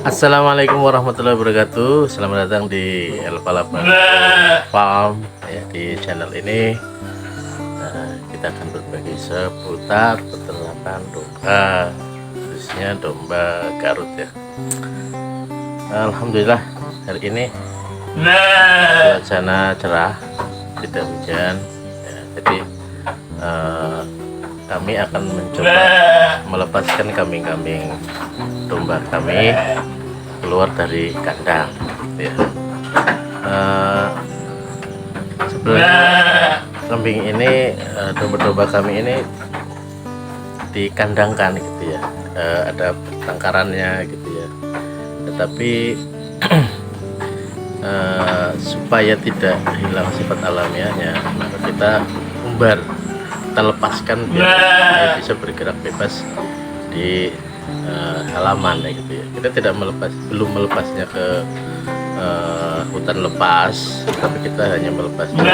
Assalamualaikum warahmatullahi wabarakatuh. Selamat datang di Elpalapa Farm ya. Di channel ini kita akan berbagi seputar peternakan domba, khususnya domba Garut ya. Alhamdulillah hari ini cuaca cerah, tidak hujan ya. Jadi kami akan mencoba melepaskan kambing-kambing domba kami keluar dari kandang ya. Sebenarnya kambing ini, domba-domba kami ini dikandangkan gitu ya, ada tangkarannya gitu ya, tetapi supaya tidak hilang sifat alamiahnya, maka kita umbar, kita lepaskan biar bisa bergerak bebas di halaman ya gitu ya. Kita tidak belum melepasnya ke hutan lepas, tapi kita hanya melepasnya di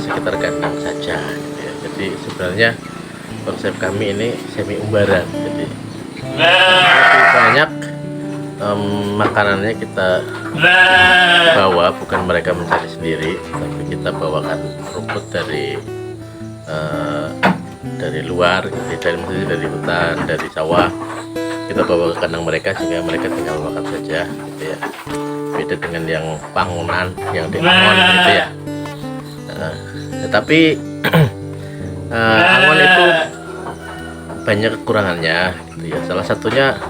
sekitar kandang saja gitu ya. Jadi sebenarnya konsep kami ini semi umbaran, jadi lebih banyak makanannya kita bawa, bukan mereka mencari sendiri, tapi kita bawakan rumput dari luar gitu, dari hutan, dari sawah, kita bawa ke kandang mereka sehingga mereka tinggal makan saja gitu ya. Beda dengan yang bangunan, yang di angon gitu ya. Tetapi angon itu banyak kekurangannya gitu ya. Salah satunya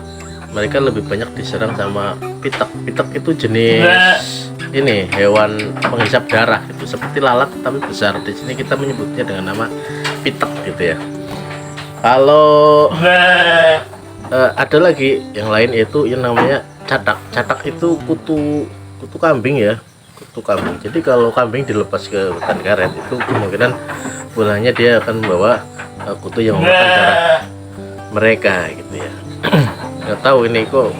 mereka lebih banyak diserang sama pitek. Pitek itu jenis ini hewan penghisap darah itu, seperti lalat tapi besar. Di sini kita menyebutnya dengan nama pitek gitu ya. Kalau ada lagi yang lain, yaitu yang namanya catak. Catak itu kutu kambing ya, kutu kambing. Jadi kalau kambing dilepas ke hutan karet, itu kemungkinan pulangnya dia akan membawa kutu yang memakan darah mereka gitu ya. Nggak tahu ini kok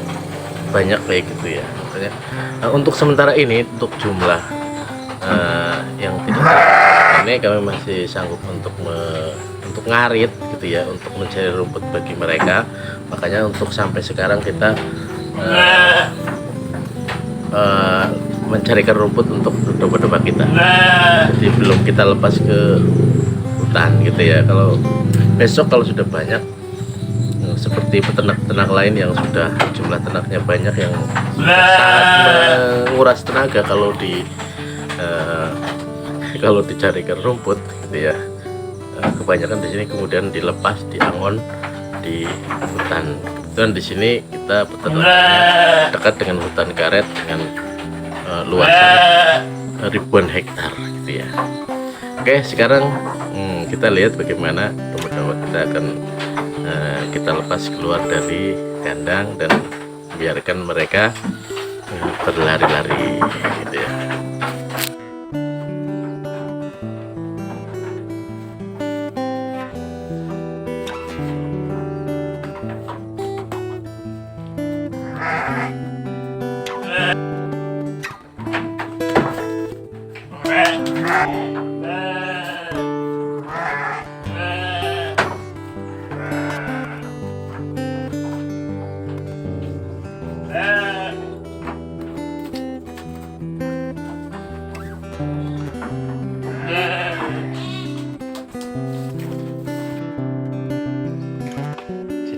banyak kayak gitu ya. Makanya untuk sementara ini, untuk jumlah yang tidak ini, kami masih sanggup untuk ngarit gitu ya, untuk mencari rumput bagi mereka. Makanya untuk sampai sekarang kita mencarikan rumput untuk domba-domba kita. Jadi belum kita lepas ke hutan gitu ya. Kalau besok, kalau sudah banyak, seperti peternak-peternak lain yang sudah jumlah ternaknya banyak, yang sangat menguras tenaga kalau dicarikan rumput gitu ya, kebanyakan di sini kemudian dilepas, diangon di hutan. Dan di sini kita peternaknya dekat dengan hutan karet dengan luasan ribuan hektar gitu ya. Oke, sekarang kita lihat bagaimana domba-domba kita akan kita lepas keluar dari kandang dan biarkan mereka berlari-lari gitu ya.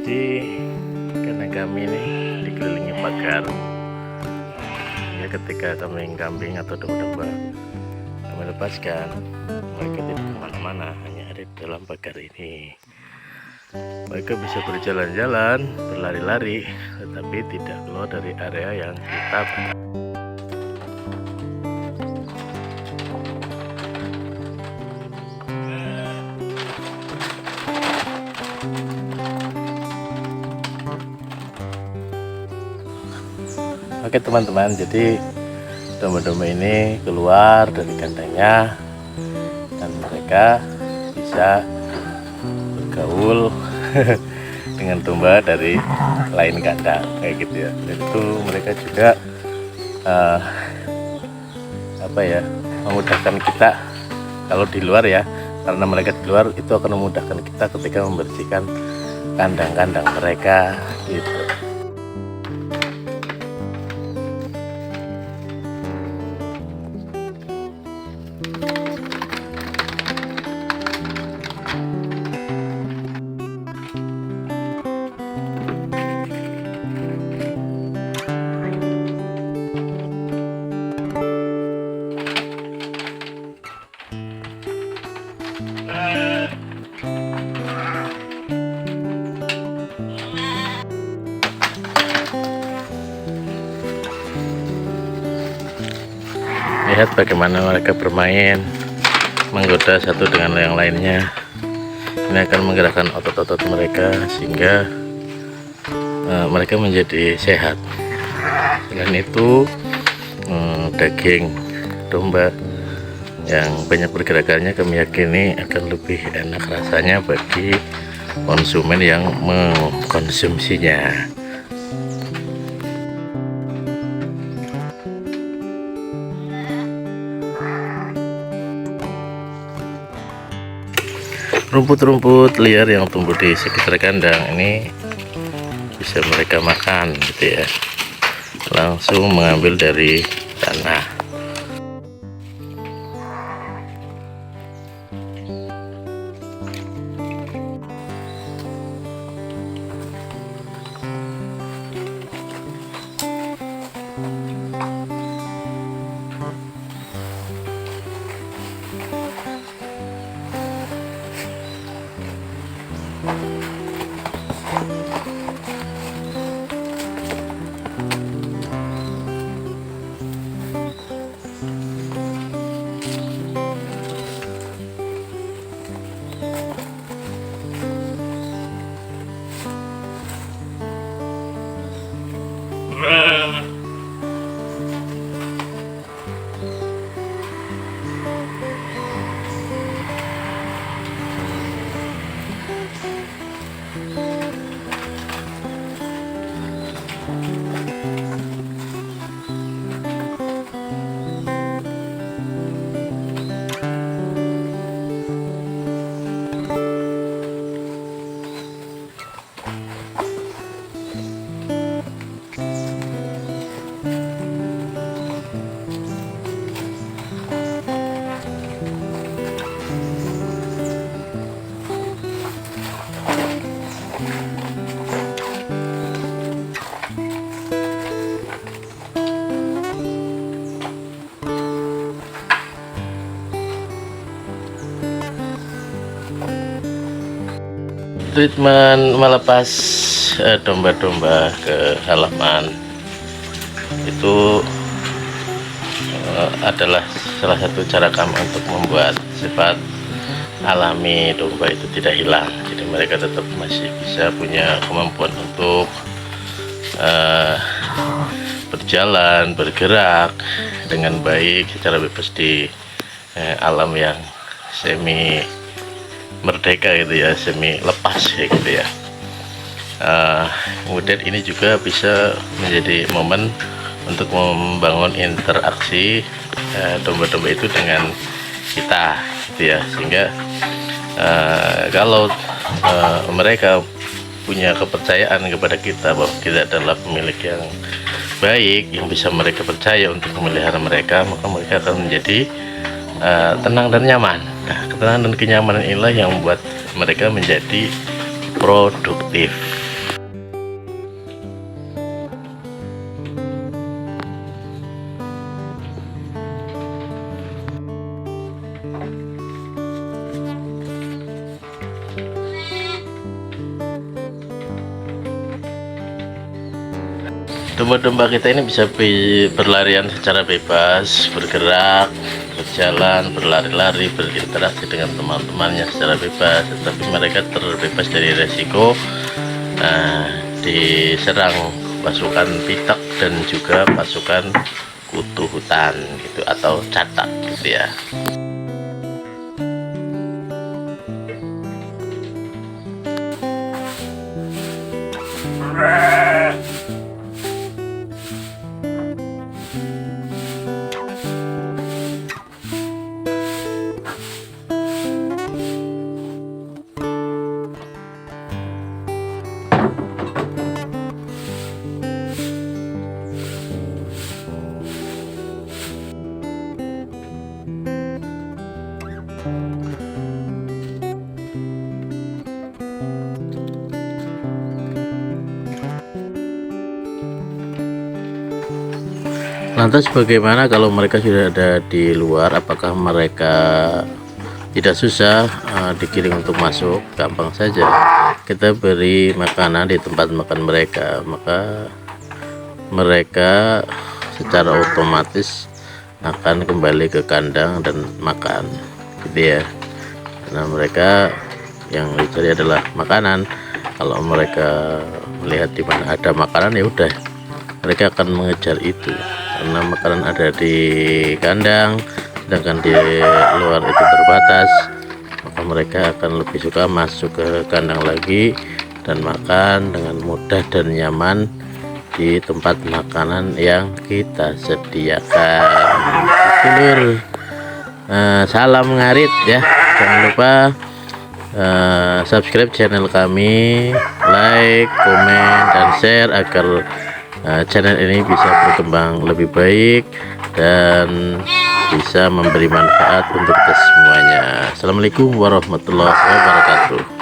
Jadi karena kami ini dikelilingi pagar ya, ketika kambing atau domba kami lepaskan, mereka tidak kemana-mana, hanya ada di dalam pagar ini. Mereka bisa berjalan-jalan, berlari-lari, tetapi tidak keluar dari area yang kita batasi. Oke teman-teman, jadi domba-domba ini keluar dari kandangnya dan mereka bisa bergaul dengan domba dari lain kandang kayak gitu ya. Dan itu mereka juga memudahkan kita kalau di luar ya, karena mereka di luar itu akan memudahkan kita ketika membersihkan kandang-kandang mereka gitu. Lihat bagaimana mereka bermain, menggoda satu dengan yang lainnya. Ini akan menggerakkan otot-otot mereka sehingga mereka menjadi sehat. Selain itu, daging domba yang banyak pergerakannya kami yakini akan lebih enak rasanya bagi konsumen yang mengkonsumsinya. Rumput-rumput liar yang tumbuh di sekitar kandang ini bisa mereka makan gitu ya, langsung mengambil dari tanah. Treatment melepas domba-domba ke halaman itu adalah salah satu cara kami untuk membuat sifat alami domba itu tidak hilang. Jadi mereka tetap masih bisa punya kemampuan untuk berjalan, bergerak dengan baik secara bebas di alam yang semi merdeka gitu ya, semi lepas ya gitu ya. Kemudian ini juga bisa menjadi momen untuk membangun interaksi domba-domba itu dengan kita gitu ya, sehingga kalau mereka punya kepercayaan kepada kita bahwa kita adalah pemilik yang baik yang bisa mereka percaya untuk memelihara mereka, maka mereka akan menjadi tenang dan nyaman. Nah, ketenangan dan kenyamanan inilah yang membuat mereka menjadi produktif. Domba-domba kita ini bisa berlarian secara bebas, bergerak, berjalan, berlari-lari, berinteraksi dengan teman-temannya secara bebas, tetapi mereka terbebas dari resiko diserang pasukan pitak dan juga pasukan kutu hutan gitu atau catak gitu ya. Lantas bagaimana kalau mereka sudah ada di luar? Apakah mereka tidak susah digiring untuk masuk? Gampang saja, kita beri makanan di tempat makan mereka, maka mereka secara otomatis akan kembali ke kandang dan makan gitu ya. Nah mereka yang dicari adalah makanan. Kalau mereka melihat di mana ada makanan ya udah mereka akan mengejar itu, karena makanan ada di kandang sedangkan di luar itu terbatas, maka mereka akan lebih suka masuk ke kandang lagi dan makan dengan mudah dan nyaman di tempat makanan yang kita sediakan. Dulur, salam ngarit ya, jangan lupa subscribe channel kami, like, komen, dan share agar channel ini bisa berkembang lebih baik dan bisa memberi manfaat untuk kita semuanya. Assalamualaikum warahmatullahi wabarakatuh.